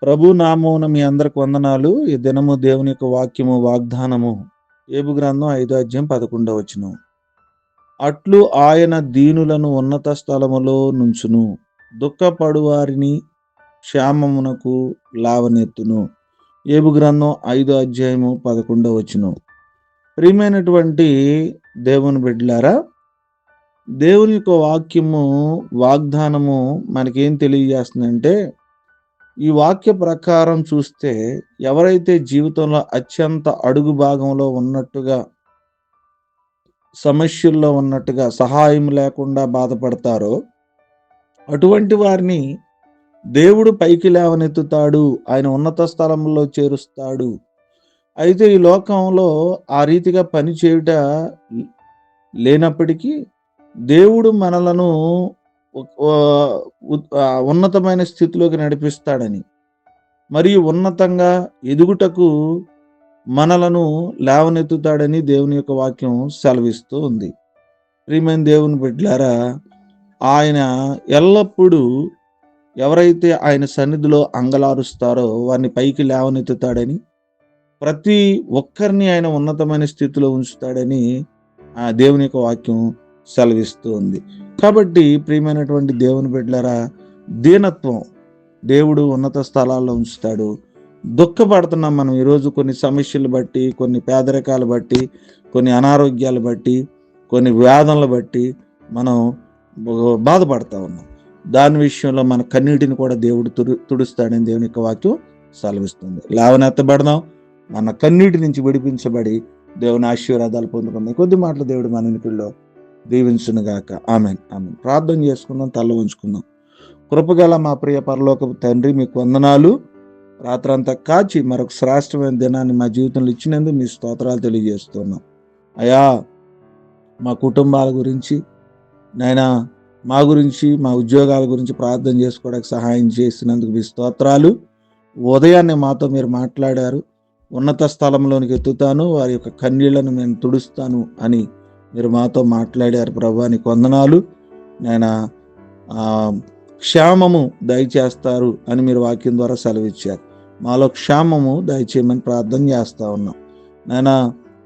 ప్రభు నామమున మీ అందరికి వందనాలు. ఈ దినము దేవుని యొక్క వాక్యము వాగ్దానము ఏబు గ్రంథం 5:11. అట్లు ఆయన దీనులను ఉన్నత స్థలములో నుంచును, దుఃఖపడు వారిని క్షేమమునకు లావనెత్తును. ఏబు గ్రంథం 5:11. ప్రియమైనటువంటి దేవుని బిడ్డలారా, దేవుని యొక్క వాక్యము వాగ్దానము మనకేం తెలియజేస్తుందంటే, ఈ వాక్య ప్రకారం చూస్తే ఎవరైతే జీవితంలో అత్యంత అడుగు భాగంలో ఉన్నట్టుగా, సమస్యల్లో ఉన్నట్టుగా, సహాయం లేకుండా బాధపడతారో అటువంటి వారిని దేవుడు పైకి లేవనెత్తుతాడు, ఆయన ఉన్నత స్థలంలో చేరుస్తాడు. అయితే ఈ లోకంలో ఆ రీతిగా పని చేయుట లేనప్పటికీ దేవుడు మనలను ఉన్నతమైన స్థితిలోకి నడిపిస్తాడని, మరియు ఉన్నతంగా ఎదుగుటకు మనలను లేవనెత్తుతాడని దేవుని యొక్క వాక్యం సెలవిస్తూ ఉంది. ప్రియమైన దేవుని బిడ్డలారా, ఆయన ఎల్లప్పుడూ ఎవరైతే ఆయన సన్నిధిలో అంగలారుస్తారో వారిని పైకి లేవనెత్తుతాడని, ప్రతి ఒక్కరిని ఆయన ఉన్నతమైన స్థితిలో ఉంచుతాడని ఆ దేవుని యొక్క వాక్యం సెలవిస్తూ ఉంది. కాబట్టి ప్రియమైనటువంటి దేవుని బిడ్డలారా, దీనత్వం దేవుడు ఉన్నత స్థలాల్లో ఉంచుతాడు. దుఃఖపడుతున్నాం మనం ఈరోజు కొన్ని సమస్యలు బట్టి, కొన్ని పేదరికాలు బట్టి, కొన్ని అనారోగ్యాలు బట్టి, కొన్ని వ్యాధులను బట్టి మనం బాధపడతా ఉన్నాం. దాని విషయంలో మన కన్నీటిని కూడా దేవుడు తుడుస్తాడని దేవుని యొక్క వాక్యం సెలవిస్తుంది. లేవనెత్తబడదాం, మన కన్నీటి నుంచి విడిపించబడి దేవుని ఆశీర్వాదాలు పొందుకుందాం. కొద్ది మాటలు దేవుడు మన ఇంటిలో దీవించునుగాక. Amen, amen. ప్రార్థన చేసుకుందాం, తల్ల ఉంచుకుందాం. కృపగల మా ప్రియ పరలోకపు తండ్రి, మీకు వందనాలు. రాత్రంతా కాచి మరొక శ్రేష్టమైన దినాన్ని మా జీవితంలో ఇచ్చినందుకు మీ స్తోత్రాలు తెలియజేస్తున్నాం. అయా, మా కుటుంబాల గురించి నైనా, మా గురించి, మా ఉద్యోగాల గురించి ప్రార్థన చేసుకోవడానికి సహాయం చేసినందుకు మీ స్తోత్రాలు. ఉదయాన్నే మాతో మీరు మాట్లాడారు. ఉన్నత స్థలంలోనికి ఎత్తుతాను, వారి యొక్క కన్నీళ్లను నేను తుడుస్తాను అని మీరు మాతో మాట్లాడారు. ప్రభువా, నీకు వందనాలు. నాయనా, క్షేమము దయచేస్తారు అని మీరు వాక్యం ద్వారా సెలవిచ్చారు. మాలో క్షేమము దయచేయమని ప్రార్థన చేస్తూ ఉన్నాం. నాయనా,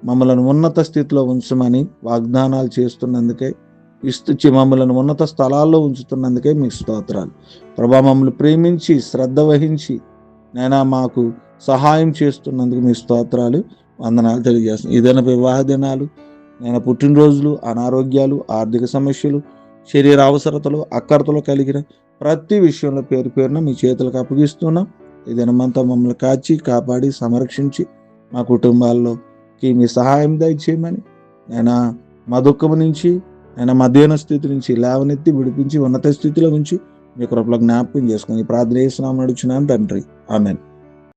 మమ్మల్ని ఉన్నత స్థితిలో ఉంచమని వాగ్దానాలు చేస్తున్నందుకే, మమ్మల్ని ఉన్నత స్థలాల్లో ఉంచుతున్నందుకే మీకు స్తోత్రాలు. ప్రభా, మమ్మల్ని ప్రేమించి శ్రద్ధ వహించి నాయనా మాకు సహాయం చేస్తున్నందుకు మీ స్తోత్రాలు, వందనాలు తెలియజేస్తున్నాను. ఏదైనా వివాహ దినాలు, నేను పుట్టినరోజులు, అనారోగ్యాలు, ఆర్థిక సమస్యలు, శరీర అవసరతలు, అక్కరతలు కలిగిన ప్రతి విషయంలో పేరు పేరున మీ చేతులకు అప్పగిస్తున్నాం. ఈ దినమంతా మమ్మల్ని కాచి కాపాడి సంరక్షించి మా కుటుంబాల్లోకి మీ సహాయం దయచేయమని, నేను మా దుఃఖం నుంచి, నేను మా దీన స్థితి నుంచి లేవనెత్తి విడిపించి ఉన్నత స్థితిలో ఉంచి మీ కృపలో జ్ఞాపకం చేసుకుని ప్రార్థన చేస్తున్నాం, నడుచున్నాను తండ్రి. ఆమెన్.